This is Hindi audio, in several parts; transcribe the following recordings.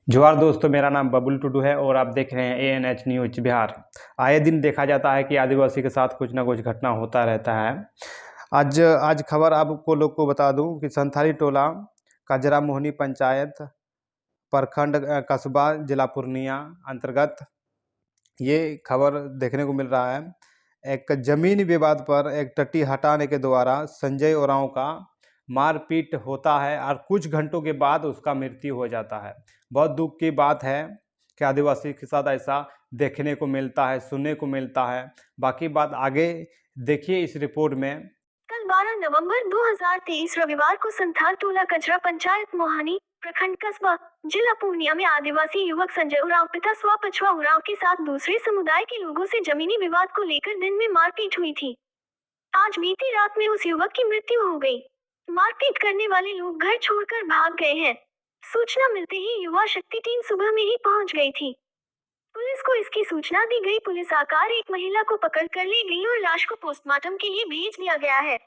जोहार दोस्तों, मेरा नाम बबुल टुडू है और आप देख रहे हैं ANH न्यूज बिहार। आए दिन देखा जाता है कि आदिवासी के साथ कुछ ना कुछ घटना होता रहता है। आज खबर आपको लोग को बता दूं कि संथाली टोला काजरा मोहनी पंचायत प्रखंड कस्बा जिला पूर्णिया अंतर्गत ये खबर देखने को मिल रहा है। एक जमीन विवाद पर एक टट्टी हटाने के द्वारा संजय ओरांव का मारपीट होता है और कुछ घंटों के बाद उसका मृत्यु हो जाता है। बहुत दुख की बात है कि आदिवासी के साथ ऐसा देखने को मिलता है, सुनने को मिलता है। बाकी बात आगे देखिए इस रिपोर्ट में। कल 12 नवंबर 2023 रविवार को संथाल टोला कचरा पंचायत मोहानी प्रखंड कस्बा जिला पूर्णिया में आदिवासी युवक संजय उरांव पिता स्व पछवा उरांव के साथ दूसरे समुदाय के लोगों से जमीनी विवाद को लेकर दिन में मारपीट हुई थी। आज बीती रात में उस युवक की मृत्यु हो गई। मारपीट करने वाले लोग घर छोड़कर भाग गए हैं। सूचना मिलते ही युवा शक्ति टीम सुबह में ही पहुंच गई थी। पुलिस को इसकी सूचना दी गई। पुलिस आकर एक महिला को पकड़ कर ले गई और लाश को पोस्टमार्टम के लिए भेज दिया गया है।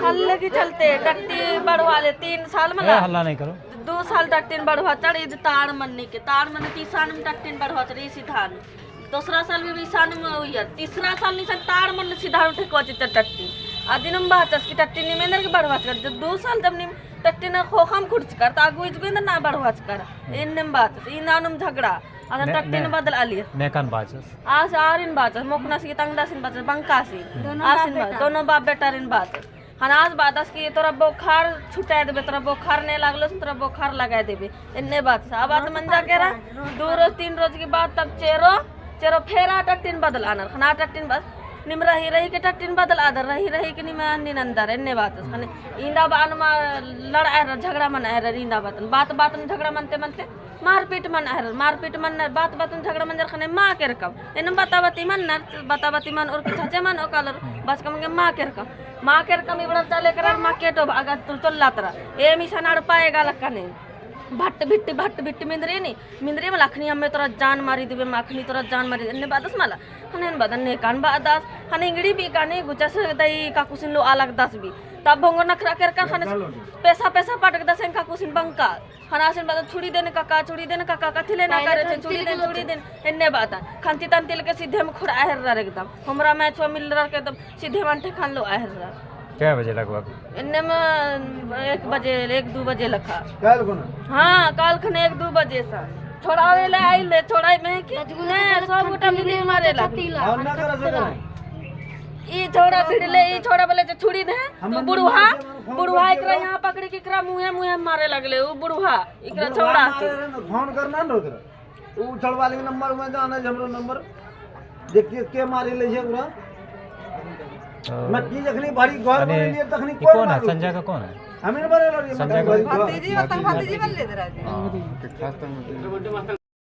हल्ले की चलते टट्टी बढ़वा ले 3 साल में हल्ला नहीं करो 2 साल टट्टीन बढ़वा चढ़ी तार मनने के तार मन 3 साल में टट्टीन बढ़वा चढ़ी सीधा दूसरा साल में भी सान में हुई है तीसरा साल नहीं तार मन सीधा उठे को टट्टी आदिन बाचस की टट्टी निमेंद्र के बढ़वा कर 2 साल जब निम टट्टी ने खोखम खुर्च कर तागु इजबेंद्र ना बढ़वा कर इन बाचस इन नानुम झगड़ा अगर टट्टी ने बदल आली नेकान बाचस आज आरिन बाचस मोकना सी तंगदासिन बाचस बंकासी आसिन दोनों बाप बेटारिन बाचस हनाज बादस की तोरा बुखार छुटा देबे तोरा बुखार नहीं लागलो तोरा बुखार लगा देबे इन्ने बात अब बात मंजा के रहा 2 रोज 3 रोज के बाद तब चेरो फेरा टट्टीन बदल आनर खना टट्टीन बस निम रही के टट्टीन बदल आदर रही के निम निनंदर इन्ने बात खने इंदा बान मा लड़ा झगड़ा मन है इंदा बात में झगड़ा मनते मारपीट मन बात में झगड़ा मन खने माँ के रकम इन बतावती मन और छचे मन ओ कलर बस कम के माँ के रकम इबड़ा चले कर माँ के तो अगर तू चल तरा ए मिशन पाएगा लखने भट्ट भिट्टी मिंद्री में लखनी हमें तोरा जान मारी देबे माखनी तोरा जान मारी इन्ने बादस मला हने बदन ने कान बादास हने इंगड़ी भी काने गुचस दई काकुसिन लो अलग दस भी तब भंगो नखरा कर खने पैसा पटक दस काकुसिन बंका हनासिन बदन छुड़ी देने काका कथिले ना करे छुड़ी देन इन्ने बात खंती तंतिल के सीधे में खुड़ा आहर एकदम हमरा मैच मिल रहा के एकदम सीधे मंठे खान लो आहर क्या बजे लगभग इन्ने में 1 बजे 1-2 बजे लखा हाँ काल खने 1-2 बजे सा छोड़ावे ले आई ले छोड़ाई में कि ने सब गोटा मिली मारे ला ई छोड़ा भिड़ले ई छोड़ा बोले छुड़ी दे तो बुढ़वा एकरा यहां पकड़ के एकरा मुंहे मारे लगले उ बुढ़वा एकरा छोड़ा के फोन करना न उ छोड़वाली नंबर में जाना हमरो नंबर देखिए के मारे ले छै पूरा मक्की जखनी भारी घर बने लिए तखनी कौन है संजय का कौन है हमें बरे संजय भतीजी बोल ले दे रहा है